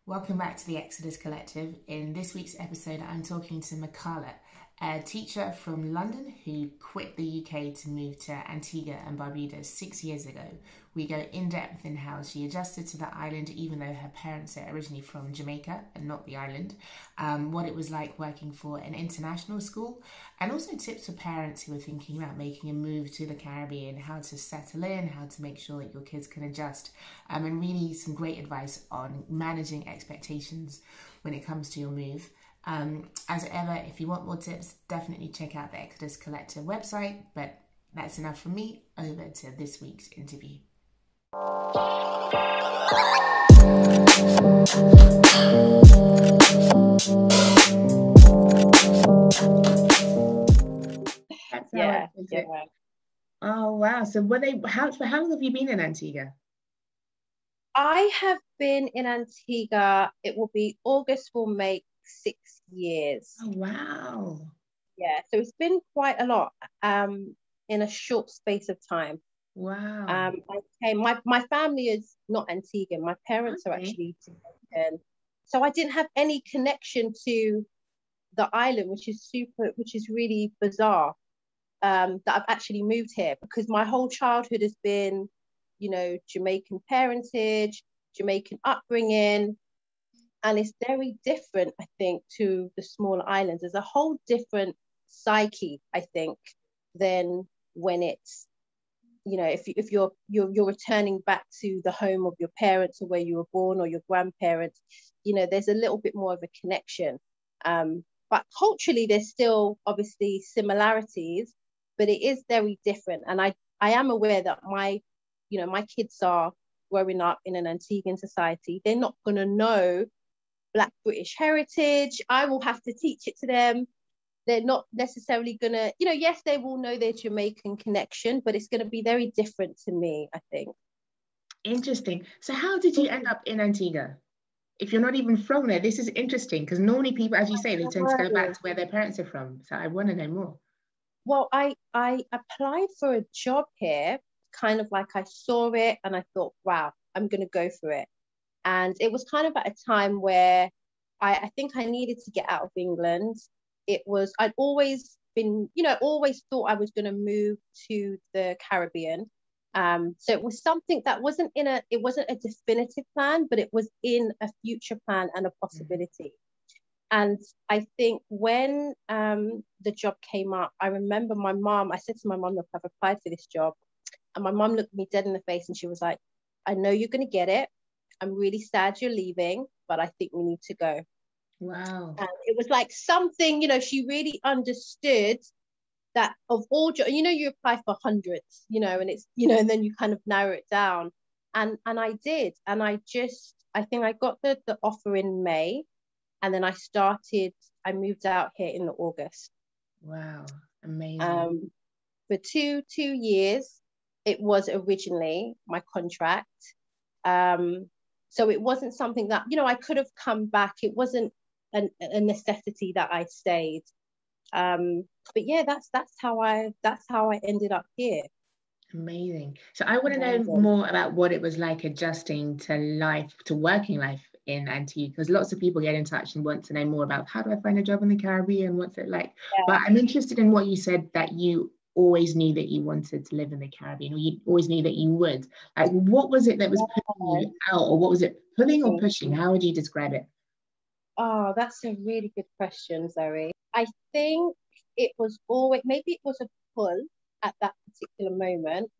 Welcome back to the Exodus Collective. In this week's episode, I'm talking to Mckala, a teacher from London who quit the UK to move to Antigua and Barbuda 6 years ago. We go in depth in how she adjusted to the island, even though her parents are originally from Jamaica and not the island, what it was like working for an international school, and also tips for parents who are thinking about making a move to the Caribbean, how to settle in, how to make sure that your kids can adjust, and really some great advice on managing expectations when it comes to your move. As ever, if you want more tips, definitely check out the Exodus Collective website. But that's enough from me. Over to this week's interview. That's how it. Oh wow! So how long have you been in Antigua? I have been in Antigua. It will be August will make 6 years. Oh wow! Yeah, so it's been quite a lot in a short space of time. Wow. I came. My family is not Antiguan. My parents are actually Jamaican, so I didn't have any connection to the island, which is really bizarre. That I've actually moved here because my whole childhood has been, Jamaican parentage, Jamaican upbringing, and it's very different, I think, to the smaller islands. There's a whole different psyche, I think, than when it's, if you're returning back to the home of your parents or where you were born or your grandparents, there's a little bit more of a connection. But culturally, there's still obviously similarities, but it is very different. And I am aware that my kids are growing up in an Antiguan society. They're not going to know Black British heritage. I will have to teach it to them. They're not necessarily going to, yes, they will know their Jamaican connection, but it's going to be very different to me, I think. Interesting. So how did you end up in Antigua? If you're not even from there, this is interesting because normally people, as you say, they tend to go back to where their parents are from. So I want to know more. Well, I applied for a job here, kind of like I saw it and I thought, wow, I'm going to go for it. And it was kind of at a time where I think I needed to get out of England. I'd always been, always thought I was going to move to the Caribbean. So it was something that wasn't a definitive plan, but it was in a future plan and a possibility. And I think when the job came up, I remember I said to my mom, look, I've applied for this job. And my mom looked me dead in the face and she was like, I know you're going to get it. I'm really sad you're leaving, but I think we need to go. Wow. And it was like something, she really understood that of all, you apply for hundreds, and it's, and then you kind of narrow it down. And I did. And I think I got the offer in May. And then I moved out here in August. Wow. Amazing. For two years, it was originally my contract. So it wasn't something that, I could have come back. It wasn't a necessity that I stayed. But yeah, that's how I ended up here. Amazing. So I want to know more about what it was like adjusting to working life in Antigua, because lots of people get in touch and want to know more about how do I find a job in the Caribbean, what's it like? Yeah. But I'm interested in what you said, that you always knew that you wanted to live in the Caribbean, or you always knew that you would. Like, what was it that was pulling you out, or what was it pulling or pushing? How would you describe it? Oh, that's a really good question, Zoe. I think it was maybe it was a pull at that particular moment,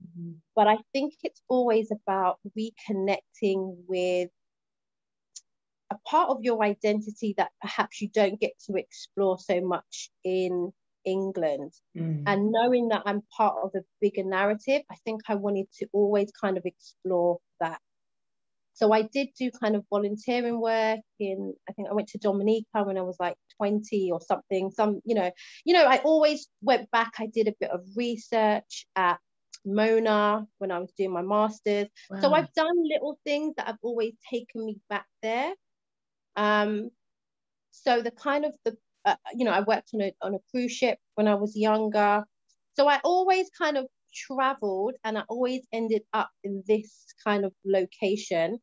but I think it's always about reconnecting with a part of your identity that perhaps you don't get to explore so much in England. And knowing that I'm part of a bigger narrative, I think I wanted to always kind of explore that. So I did do kind of volunteering work I think I went to Dominica when I was like 20 or something. I always went back. I did a bit of research at Mona when I was doing my master's. Wow. So I've done little things that have always taken me back there. So the kind of I worked on a cruise ship when I was younger. So I always kind of traveled and I always ended up in this kind of location.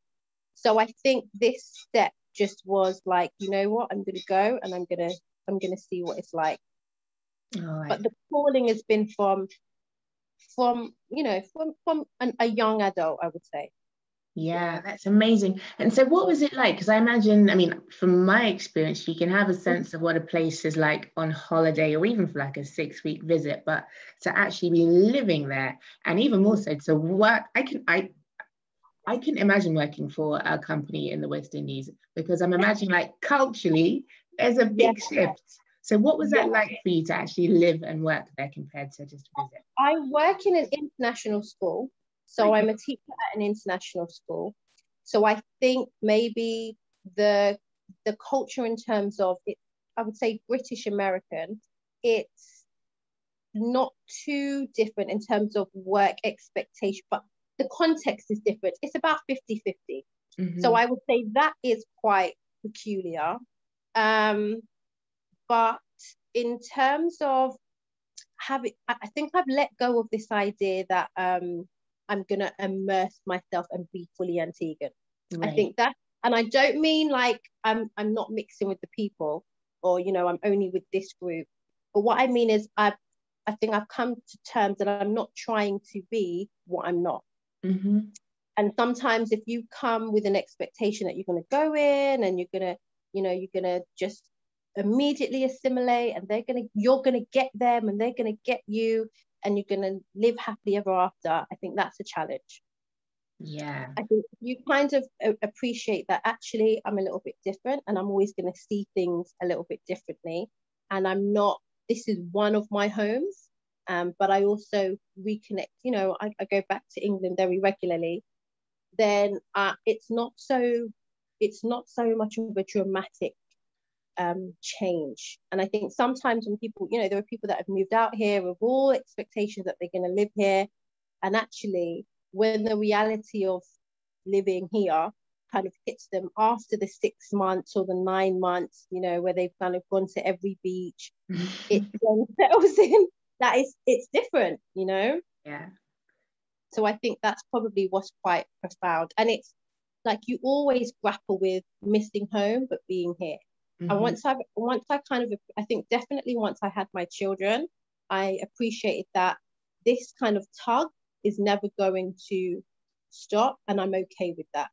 So I think this step just was like, you know what, I'm gonna go and I'm gonna see what it's like. All right. But the calling has been from you know, from a young adult, I would say. Yeah, that's amazing. And so what was it like? Because I imagine, I mean, from my experience, you can have a sense of what a place is like on holiday or even for like a 6-week visit, but to actually be living there and even more so to work, I can imagine working for a company in the West Indies because I'm imagining like culturally, there's a big shift. So what was that like for you to actually live and work there compared to just visit? I work in an international school. So I'm a teacher at an international school. So I think maybe the culture in terms of it, I would say British American, it's not too different in terms of work expectation, but the context is different. It's about 50-50. So I would say that is quite peculiar. But in terms of I think I've let go of this idea that I'm gonna immerse myself and be fully Antiguan. Right. I think that, and I don't mean like I'm not mixing with the people, or you know, I'm only with this group. But what I mean is I think I've come to terms that I'm not trying to be what I'm not. And sometimes if you come with an expectation that you're going to go in and you're going to just immediately assimilate, and you're going to get them and they're going to get you, and you're going to live happily ever after, I think that's a challenge. Yeah. I think you kind of appreciate that actually I'm a little bit different and I'm always going to see things a little bit differently. And this is one of my homes, but I also reconnect, you know, I go back to England very regularly. Then it's not so much of a dramatic change. And I think sometimes when people, you know, there are people that have moved out here with all expectations that they're going to live here, and actually when the reality of living here kind of hits them after the 6 months or the 9 months, you know, where they've kind of gone to every beach, it then settles in that it's different, you know. Yeah. So I think that's probably what's quite profound. And it's like you always grapple with missing home but being here. And once I kind of, I think definitely once I had my children, I appreciated that this kind of tug is never going to stop, and I'm okay with that.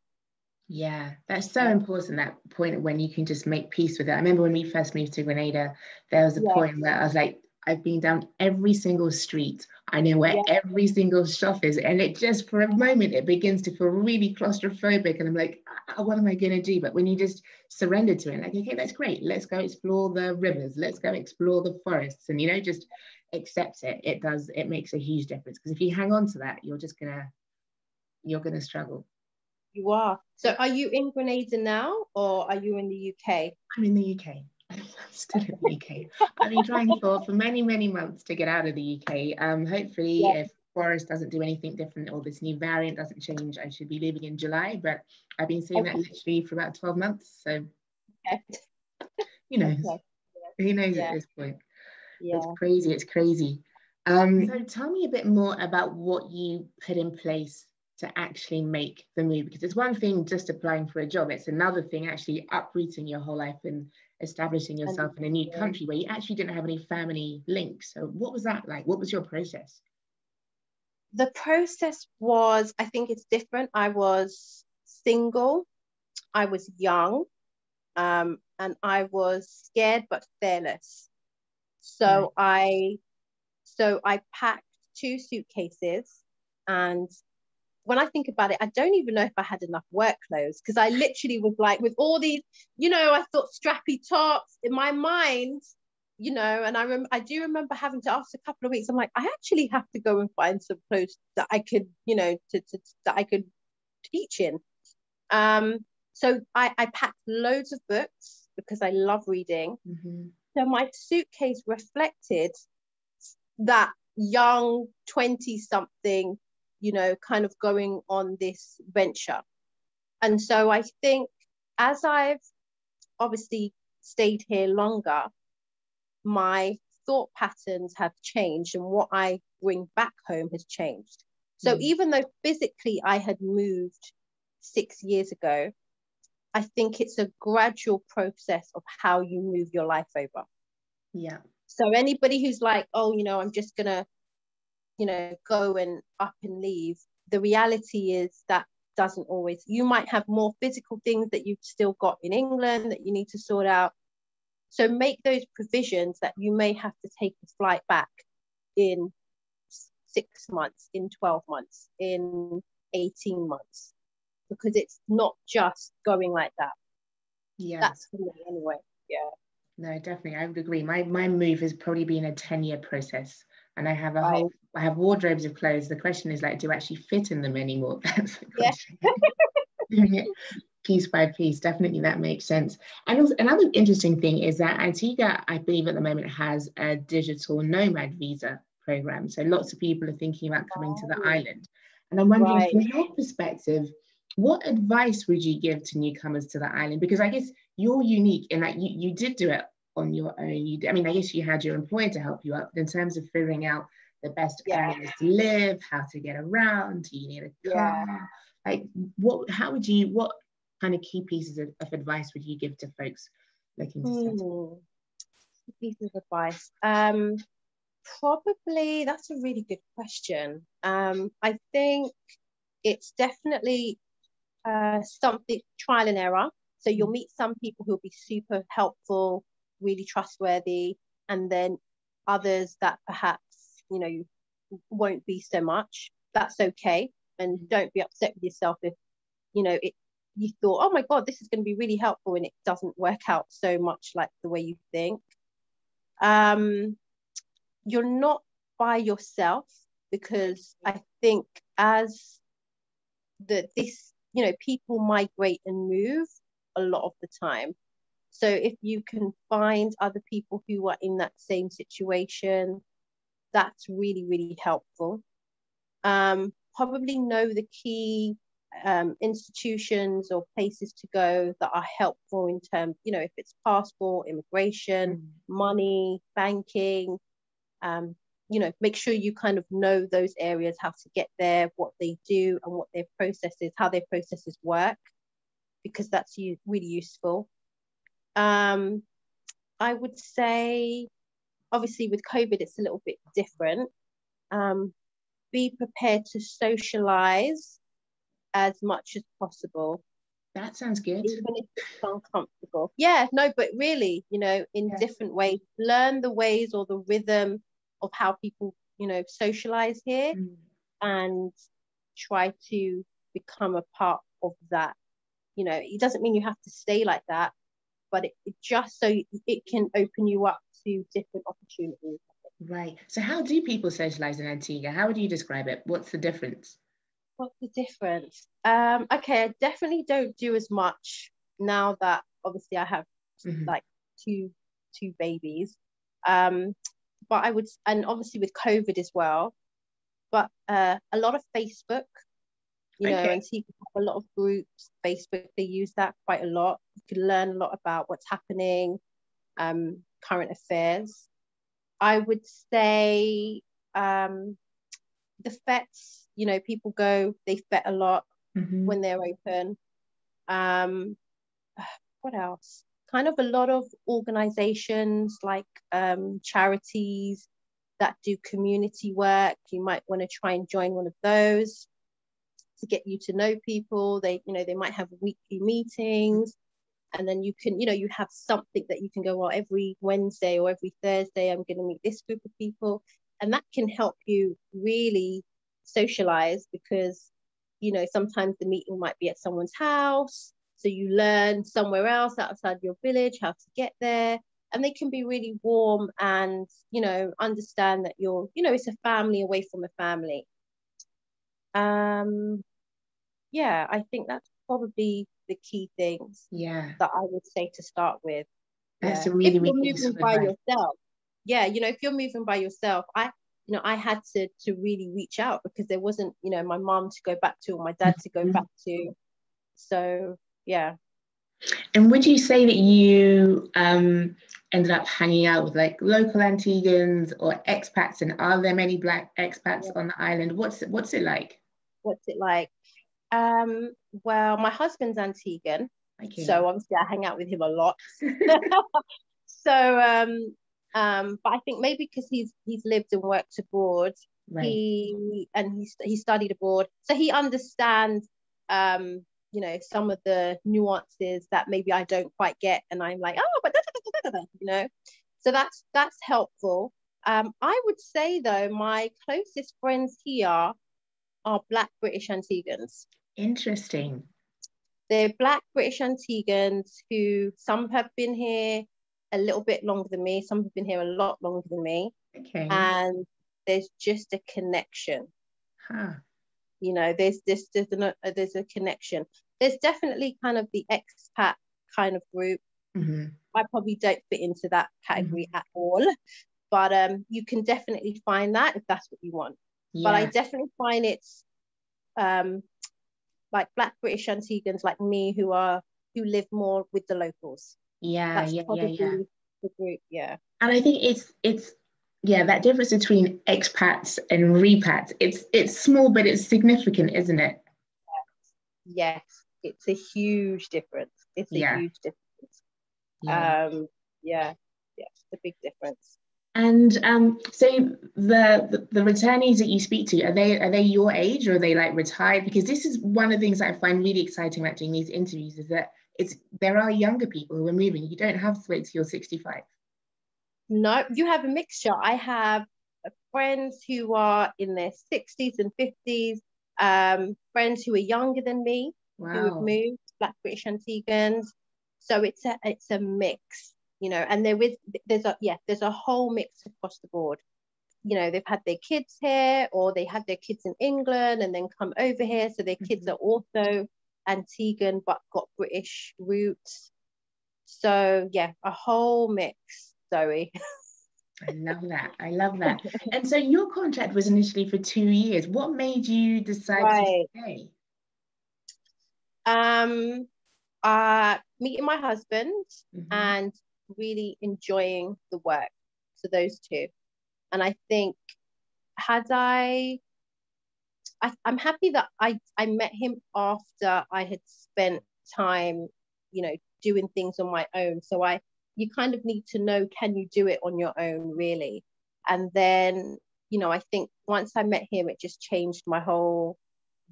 Yeah, that's so important, that point when you can just make peace with it. I remember when we first moved to Grenada, there was a point where I was like, I've been down every single street. I know where every single shop is. And it just, for a moment, it begins to feel really claustrophobic. And I'm like, what am I going to do? But when you just surrender to it, like, okay, that's great. Let's go explore the rivers. Let's go explore the forests. And, you know, just accept it. It makes a huge difference. Because if you hang on to that, you're going to struggle. You are. So are you in Grenada now, or are you in the UK? I'm in the UK. I'm still in the UK. I've been trying for many, many months to get out of the UK. Hopefully, if Boris doesn't do anything different or this new variant doesn't change, I should be leaving in July. But I've been saying that literally for about 12 months. So, who knows? Who knows at this point? It's crazy. It's crazy. So tell me a bit more about what you put in place to actually make the move, because it's one thing just applying for a job, it's another thing actually uprooting your whole life and establishing yourself in a new country where you actually didn't have any family links. So what was that like? What was your process? The process was, I think it's different. I was single, I was young, and I was scared but fearless. So I packed 2 suitcases, and when I think about it, I don't even know if I had enough work clothes, because I literally was like, with all these, you know, I thought strappy tops in my mind, you know, and I do remember having to, after a couple of weeks, I'm like, I actually have to go and find some clothes that I could, you know, that I could teach in. So I packed loads of books because I love reading. So my suitcase reflected that young 20-something, you know, kind of going on this venture. And so I think as I've obviously stayed here longer, my thought patterns have changed and what I bring back home has changed. So even though physically I had moved 6 years ago, I think it's a gradual process of how you move your life over. Yeah. So anybody who's like, oh, I'm just gonna, go and up and leave, the reality is that doesn't always. You might have more physical things that you've still got in England that you need to sort out. So make those provisions that you may have to take a flight back in 6 months, in 12 months, in 18 months, because it's not just going like that. Yeah. That's for me anyway. Yeah. No, definitely. I would agree. My move has probably been a 10-year process. And I have I have wardrobes of clothes. The question is like, do I actually fit in them anymore? That's the question. Doing it piece by piece, definitely that makes sense. And also, another interesting thing is that Antigua, I believe at the moment, has a digital nomad visa program. So lots of people are thinking about coming to the island. And I'm wondering, from your perspective, what advice would you give to newcomers to the island? Because I guess you're unique in that you did do it on your own. I guess you had your employer to help you out, but in terms of figuring out the best areas to live, how to get around, do you need a car? Like, what kind of key pieces of advice would you give to folks looking to settle? Pieces of advice. Probably, that's a really good question. I think it's definitely something trial and error. So you'll meet some people who'll be super helpful, really trustworthy, and then others that perhaps, won't be so much. That's okay. And don't be upset with yourself if, you thought, oh my God, this is going to be really helpful, and it doesn't work out so much like the way you think. You're not by yourself, because I think as people migrate and move a lot of the time. So if you can find other people who are in that same situation, that's really, really helpful. Probably know the key institutions or places to go that are helpful in terms, if it's passport, immigration, money, banking, make sure you kind of know those areas, how to get there, what they do, and what their processes, how their processes work, because that's really useful. I would say, obviously with COVID, it's a little bit different. Be prepared to socialize as much as possible. That sounds good. Even if it's uncomfortable. Yeah, no, but really, in different ways. Learn the ways or the rhythm of how people, socialize here, and try to become a part of that. It doesn't mean you have to stay like that, but it just so it can open you up to different opportunities. Right. So how do people socialize in Antigua? How would you describe it? What's the difference? What's the difference? Okay, I definitely don't do as much now that obviously I have like two babies. But I would, and obviously with COVID as well, but a lot of Facebook, and see a lot of groups, Facebook, they use that quite a lot. You can learn a lot about what's happening, current affairs. I would say the fets, people go, they fet a lot when they're open. What else? Kind of a lot of organizations like charities that do community work. You might want to try and join one of those to get you to know people. They might have weekly meetings, and then you can, you have something that you can go, well, every Wednesday or every Thursday, I'm going to meet this group of people. And that can help you really socialize, because, sometimes the meeting might be at someone's house. So you learn somewhere else outside your village how to get there. And they can be really warm and, understand that you're, it's a family away from a family. Yeah, I think that's probably the key things that I would say to start with. That's a really, really moving by yourself. Yeah, if you're moving by yourself, I had to really reach out, because there wasn't, my mom to go back to, or my dad to go back to. So, yeah. And would you say that you ended up hanging out with like local Antiguans or expats? And are there many Black expats on the island? What's it like? What's it like? Well, my husband's Antiguan. Okay. So obviously I hang out with him a lot. So but I think maybe because he's lived and worked abroad, Right. he studied abroad, so he understands you know, some of the nuances that maybe I don't quite get, and I'm like, oh, but you know, so that's helpful. I would say though, my closest friends here are Black British Antiguans. Interesting. They're Black British Antiguans who, some have been here a little bit longer than me, some have been here a lot longer than me. Okay. And there's just a connection. Huh. You know, there's a connection. There's definitely kind of the expat kind of group. Mm-hmm. I probably don't fit into that category at all, but you can definitely find that if that's what you want. Yeah. But I definitely find it's like Black British Antiguans like me who live more with the locals. Yeah, That's probably the group. Yeah. And I think it's that difference between expats and repats. It's small, but it's significant, isn't it? Yes, it's a huge difference. It's a huge difference. Yeah, it's a big difference. And so the returnees that you speak to, are they your age, or are they like retired? Because this is one of the things that I find really exciting about doing these interviews, is that there are younger people who are moving. You don't have to wait till you're 65. No, you have a mixture. I have friends who are in their 60s and 50s, friends who are younger than me, who have moved, Black British Antiguans. So it's a mix, you know, and there's a whole mix across the board. You know, they've had their kids here, or they had their kids in England and then come over here, so their kids are also Antiguan but got British roots. So yeah, a whole mix, Zoe. I love that. And so your contract was initially for 2 years. What made you decide to stay? Meeting my husband and really enjoying the work. So those two. And I think I'm happy that I met him after I had spent time, you know, doing things on my own. So you kind of need to know, can you do it on your own, really? And then, you know, I think once I met him, it just changed my whole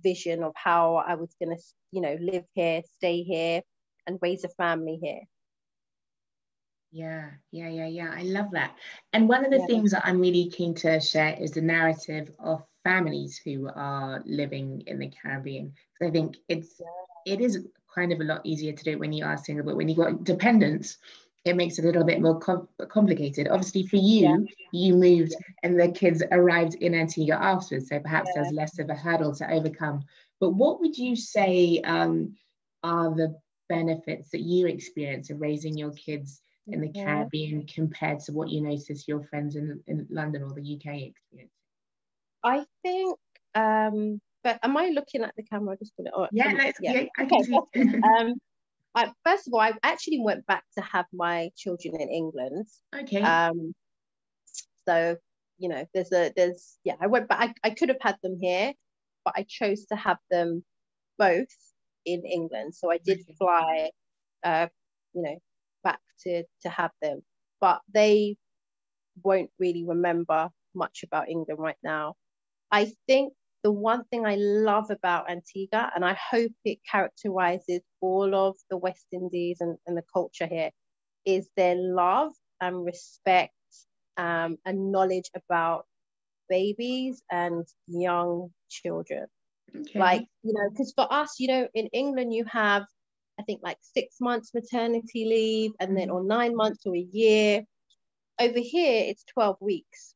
vision of how I was going to, you know, live here, stay here, and raise a family here. Yeah. I love that. And one of the things that I'm really keen to share is the narrative of families who are living in the Caribbean. Because I think it is kind of a lot easier to do it when you are single, but when you've got dependents, it makes it a little bit more complicated. Obviously for you, you moved and the kids arrived in Antigua afterwards, so perhaps there's less of a hurdle to overcome. But what would you say are the benefits that you experience of raising your kids in the Caribbean compared to what you notice your friends in London or the UK experience? I think, but am I looking at the camera? Just put it on. I can see. First of all, I actually went back to have my children in England. Okay. So, you know, I went back. I could have had them here, but I chose to have them both in England. So I did fly, you know, back to have them, but they won't really remember much about England right now. I think the one thing I love about Antigua, and I hope it characterizes all of the West Indies and the culture here, is their love and respect and knowledge about babies and young children. Okay. Like, you know, because for us, you know, in England, you have, I think, like 6 months maternity leave, and then or 9 months or a year. Over here, it's 12 weeks.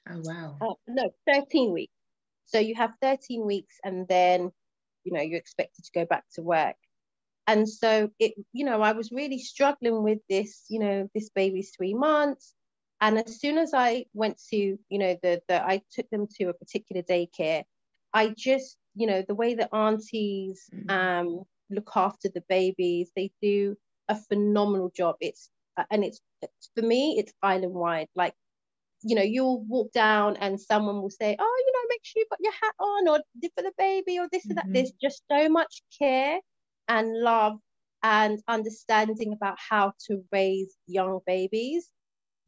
Oh, wow. No, 13 weeks. So you have 13 weeks, and then, you know, you're expected to go back to work. And so you know, I was really struggling with this, you know, this baby's 3 months. And as soon as I went to, you know, I took them to a particular daycare, I just, you know, the way the aunties look after the babies, they do a phenomenal job. It's for me, it's island wide. Like, you know, you'll walk down and someone will say, oh, you know, make sure you've got your hat on, or for the baby, or this or that. There's just so much care and love and understanding about how to raise young babies,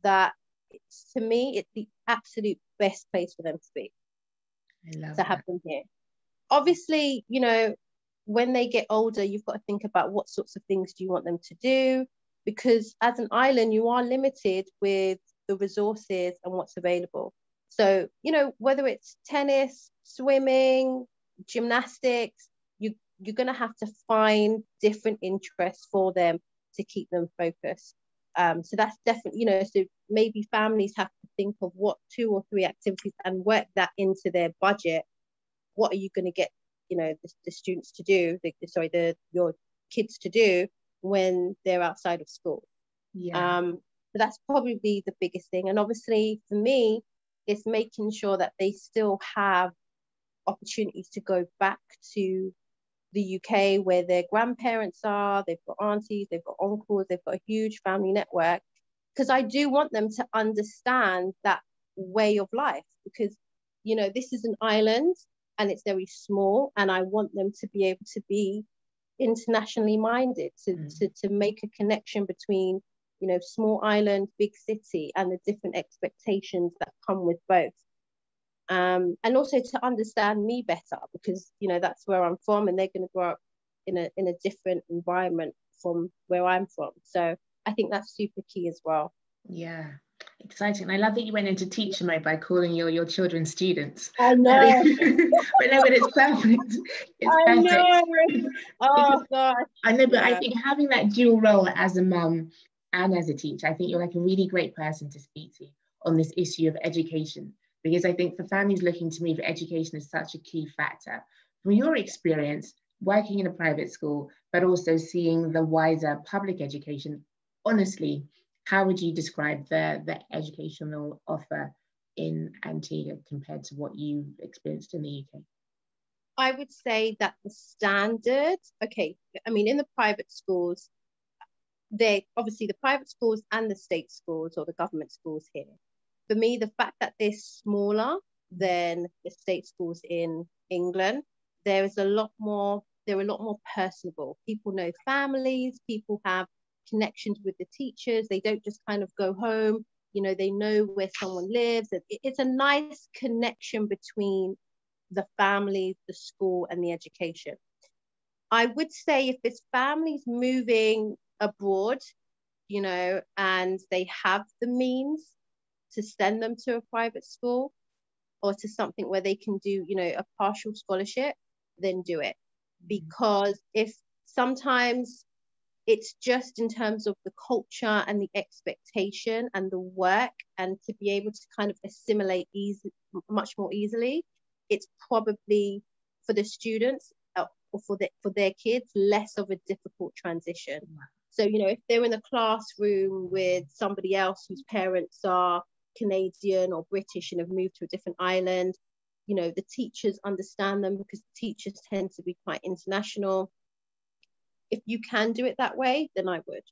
that to me, it's the absolute best place for them to be, to have them here. Obviously, you know, when they get older, you've got to think about what sorts of things do you want them to do, because as an island, you are limited with the resources and what's available. So, you know, whether it's tennis, swimming, gymnastics, you're going to have to find different interests for them to keep them focused. So that's definitely, you know, so maybe families have to think of what 2 or 3 activities and work that into their budget. What are you going to get, you know, the students to do, your kids to do when they're outside of school? So that's probably the biggest thing. And obviously for me, it's making sure that they still have opportunities to go back to the UK where their grandparents are, they've got aunties, they've got uncles, they've got a huge family network, because I do want them to understand that way of life, because, you know, this is an island and it's very small, and I want them to be able to be internationally minded, to make a connection between, you know, small island, big city, and the different expectations that come with both. And also to understand me better, because, you know, that's where I'm from, and they're going to grow up in a different environment from where I'm from. So I think that's super key as well. Yeah, exciting. I love that you went into teacher mode by calling your children students. I know. But no, but it's perfect. It's perfect. Know. Oh gosh. I know, but I think having that dual role as a mum and as a teacher, I think you're like a really great person to speak to on this issue of education. Because I think for families looking to move, education is such a key factor. From your experience working in a private school, but also seeing the wider public education, honestly, how would you describe the educational offer in Antigua compared to what you've experienced in the UK? I would say that the standard, I mean, in the private schools, obviously the private schools and the state schools or the government schools here, for me, the fact that they're smaller than the state schools in England, they're a lot more personable. People know families, people have connections with the teachers. They don't just kind of go home, you know, they know where someone lives. It's a nice connection between the families, the school, and the education. I would say if it's families moving abroad, you know, and they have the means to send them to a private school or to something where they can do, you know, a partial scholarship, then do it. Because if sometimes it's just in terms of the culture and the expectation and the work, and to be able to kind of assimilate much more easily, it's probably for the students or for their kids less of a difficult transition. So, you know, if they're in a classroom with somebody else whose parents are Canadian or British and have moved to a different island, you know, the teachers understand them because the teachers tend to be quite international. If you can do it that way, then I would.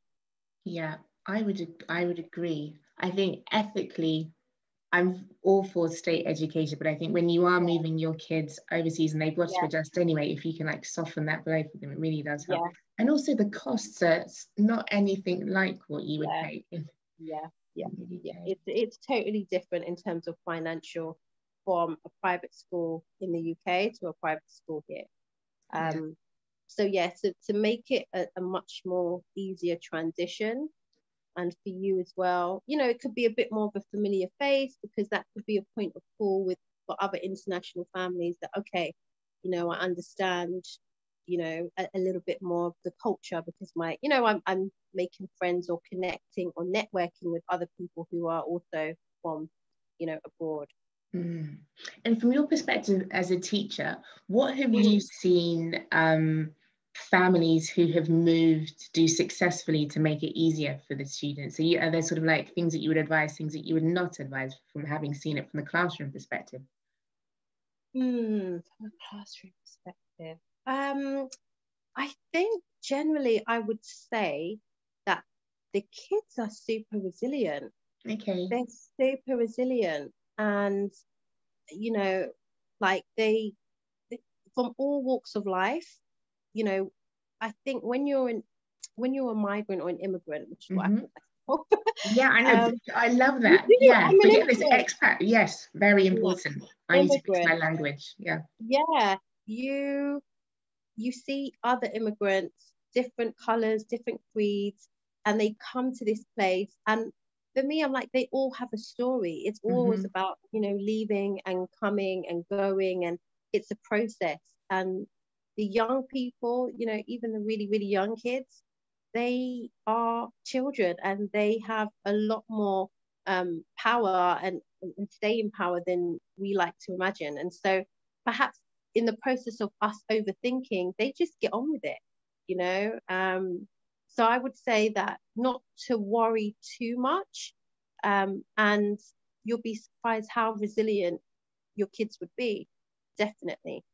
Yeah, I would agree. I think ethically, I'm all for state education, but I think when you are moving your kids overseas and they've got to adjust anyway, if you can like soften that blow for them, it really does help. And also the costs are not anything like what you would pay. It's totally different in terms of financial from a private school in the UK to a private school here. So to make it a much more easier transition, and for you as well, you know, it could be a bit more of a familiar face, because that could be a point of call for other international families that, okay, you know, I understand, you know, a little bit more of the culture, because I'm making friends or connecting or networking with other people who are also from, you know, abroad. And from your perspective as a teacher, what have you seen families who have moved do successfully to make it easier for the students? Are there sort of like things that you would advise, things that you would not advise, from having seen it from the classroom perspective? From a classroom perspective, I think generally I would say that the kids are super resilient. Okay. They're super resilient, and you know, like they from all walks of life. You know, I think when you're when you're a migrant or an immigrant, which is what I call myself. Yeah, I know. I love that. You, Yeah, I'm an forget this immigrant. expat. Yes, very important. I need to fix my Immigrant. language. Yeah. Yeah, you see other immigrants, different colors, different creeds, and they come to this place. And for me, I'm like, they all have a story. It's always about, you know, leaving and coming and going, and it's a process. And the young people, you know, even the really, really young kids, they are children and they have a lot more power and staying power than we like to imagine. And so perhaps in the process of us overthinking, they just get on with it, you know. So I would say that not to worry too much, and you'll be surprised how resilient your kids would be. Definitely.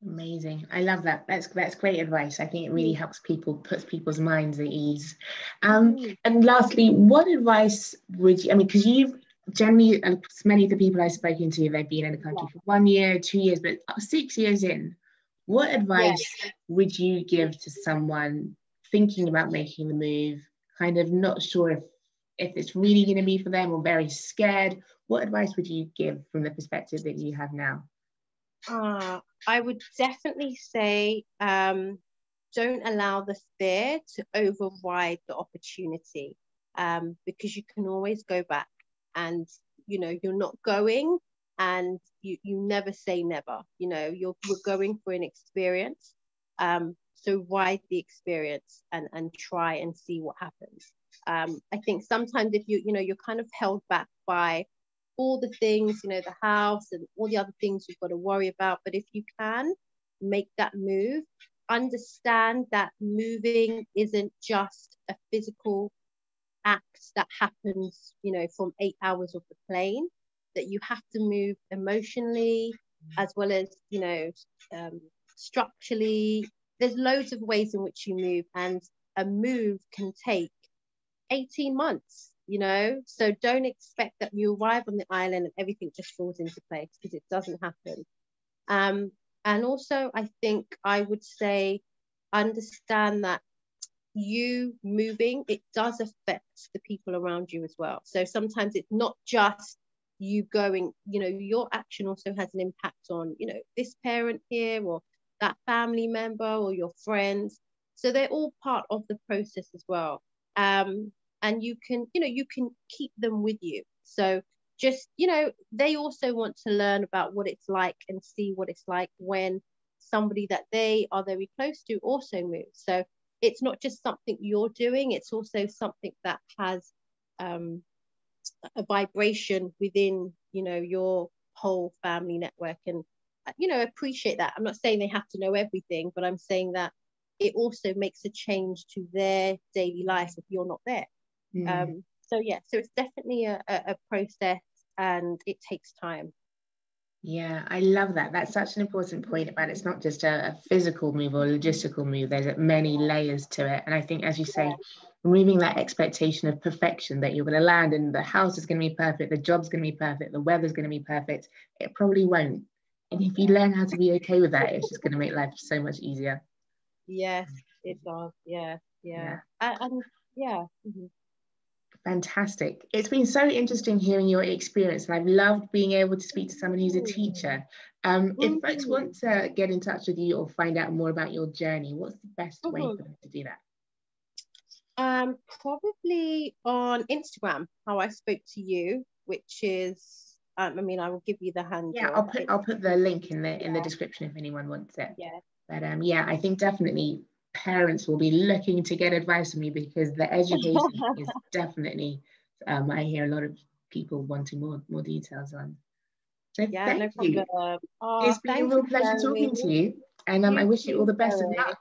Amazing. I love that. That's great advice. I think it really helps people, puts people's minds at ease. And lastly, what advice would you, I mean, because you've generally, many of the people I've spoken to, they've been in the country for 1 year, 2 years, but 6 years in, what advice would you give to someone thinking about making the move, kind of not sure if it's really going to be for them or very scared? What advice would you give from the perspective that you have now? I would definitely say don't allow the fear to override the opportunity, because you can always go back, and you know you're not going, and you never say never. You know you're going for an experience, so ride the experience and try and see what happens. I think sometimes if you're kind of held back by all the things, you know, the house and all the other things you've got to worry about. But if you can make that move, understand that moving isn't just a physical act that happens, you know, from 8 hours of the plane, that you have to move emotionally as well as, you know, structurally. There's loads of ways in which you move, and a move can take 18 months. You know, so don't expect that you arrive on the island and everything just falls into place, because it doesn't happen. And also, I think I would say understand that you moving, it does affect the people around you as well. So sometimes it's not just you going, you know, your action also has an impact on, you know, this parent here or that family member or your friends. So they're all part of the process as well. And you can keep them with you. So just, you know, they also want to learn about what it's like and see what it's like when somebody that they are very close to also moves. So it's not just something you're doing, it's also something that has a vibration within, you know, your whole family network. And, you know, appreciate that. I'm not saying they have to know everything, but I'm saying that it also makes a change to their daily life if you're not there. So it's definitely a process, and it takes time. Yeah, I love that. That's such an important point about it's not just a physical move or a logistical move. There's many layers to it. And I think, as you say, removing that expectation of perfection, that you're going to land and the house is going to be perfect, the job's going to be perfect, the weather's going to be perfect. It probably won't. And if you learn how to be okay with that, it's just going to make life so much easier. Yes, it does. Yeah. Fantastic. It's been so interesting hearing your experience, and I've loved being able to speak to someone who's a teacher. If folks want to get in touch with you or find out more about your journey, what's the best way for them to do that? Probably on Instagram, how I spoke to you, which is I will give you the handle. Yeah, I'll put the link in the description if anyone wants it. Yeah. But I think definitely parents will be looking to get advice from you, because the education is definitely I hear a lot of people wanting more details on. So thank you. It's been a real pleasure talking to you, and I wish you all the best of luck.